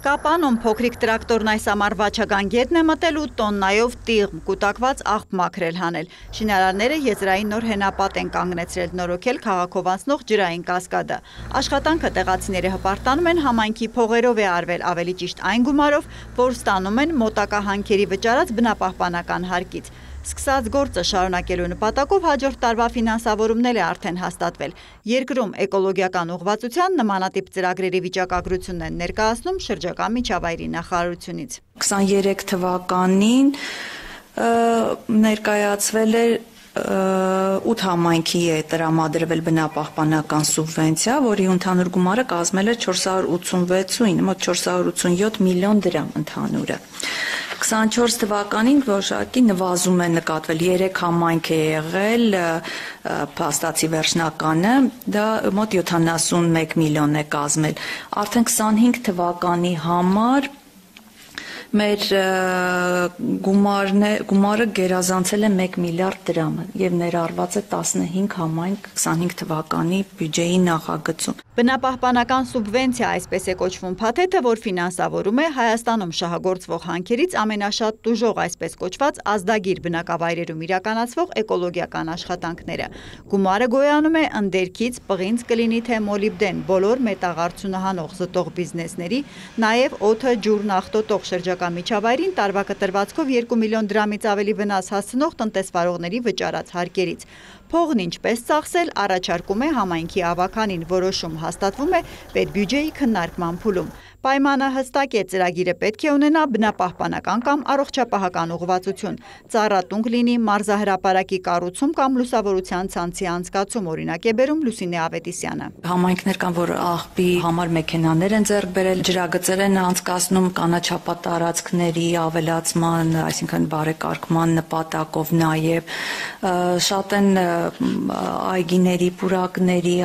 Կապանում փոքրիկ տրակտորն այս ամառ վաճական գետն է մտել ու տոննայով տիղմ կուտակված աղբ մաքրել հանել։ Շինարարները եզրային նոր հենապատ են կանգնեցրել նորոգել քաղաքով անցնող ջրային կասկադը։ Աշխատանքը տեղացիները հպարտանում են համայնքի փողերով է արվել, ավելի ճիշտ այն գումարով, որ ստանում են մոտակա հանքերի վճարած բնապահպանական հարկից։ Սկսած գործը շարունակելու նպատակով հաջորդ տարվա ֆինանսավորումն է արդեն հաստատվել։ Երկրում էկոլոգիական ուղղվածության նմանատիպ ծրագրերի վիճակագրությունն են ներկայացնում շրջակա միջավայրի նախարարությունից։ 23 թվականին ներկայացվել է 8 համայնքի է տրամադրվել բնապահպանական սուբվենցիա, որի ընդհանուր գումարը կազմել է 486 մոտ 487 միլիոն դրամ ընդհանուրը։ 24 թվականին որոշակի նվազում է նկատվել, 3 համայնք է եղել, փաստացի վերջնականը, դա մոտ 71 միլիոն է կազմել։ Արդեն 25 թվականի համար մեր գումարը գերազանցել է 1 միլիարդ դրամը եւ ներառված է 15 համայնք 25 թվականի բյուջեի նախագծում։ Բնապահպանական սուբվենցիա, այսպես է կոչվում փաթեթը, որ ֆինանսավորում է Հայաստանում շահագործվող հանքերից ամենաշատ տուժող այսպես կոչված ազդագիր բնակավայրերում իրականացվող էկոլոգիական աշխատանքները։ Գումարը գոյանում է ընդերքից պղինձ կլինի թե մոլիբդեն բոլոր մետաղարցունը հանող զտող բիզնեսների, նաև օդը, ջուրն աղտոտող շրջակա միջավայրին տարվա կտրվածքով 2 միլիոն դրամից ավելի վնաս հասցնող տնտեսվարողների վճարած հարկերից։ Փողն ինչպես ծախսել առաջարկում է համայնքի ավականին, որոշում հաստատվում է պետբյուջեի քննարկման փուլում։ Պայմանը հստակ է, ծրագիրը պետք է ունենա բնապահպանական կամ առողջապահական ուղղվածություն, ծառատունկ լինի, մարզահրապարակի կառուցում կամ լուսավորության ցանցի անցկացում, օրինակ է բերում Լուսինե Ավետիսյանը։ Համայնքներ կան, որ աղբի համար մեքենաներ են ձեռք բերել, ջրագծեր են անցկացնում կանաչապատ տարածքների ավելացման, այսինքն բարեկարգման նպատակով, նաև շատ են այգիների, պուրակների,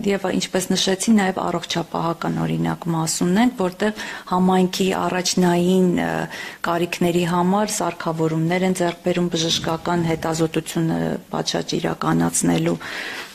եւ ինչպես նշեցի, նաև առողջապահական օրինակ մաս ունենք, որտեղ համայնքի առաջնային կարիքների համար սարքավորումներ են ձեռք բերում բժշկական հետազոտությունը պատշաճ իրականացնելու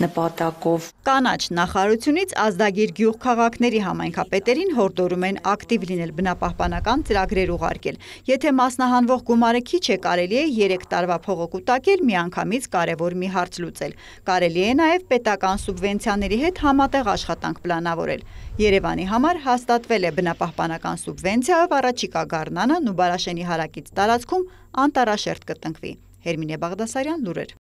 նպատակով։ Կանաչ նախարարությունից ազդագիր գյուղ քաղաքների համայնքապետերին հորդորում են ակտիվ լինել բնապահպանական ծրագրեր ուղարկել։ Եթե մասնահանվող գումարը քիչ է, կարելի է 3 տարվա փողը կուտակել, միանգամից կարևոր մի հարց լուծել։ Կարելի է նաև պետական սուբվենցիաների հետ համատեղ աշխատանք պլանավորել։ Երևանի համար հաստատվել է բնապահպանական սուբվենցիայով առաջիկա գարնանը Նուբարաշենի հարակից տարածքում անտառաշերտ կտնկվի։ Հերմինե Բաղդասարյան, լուրեր։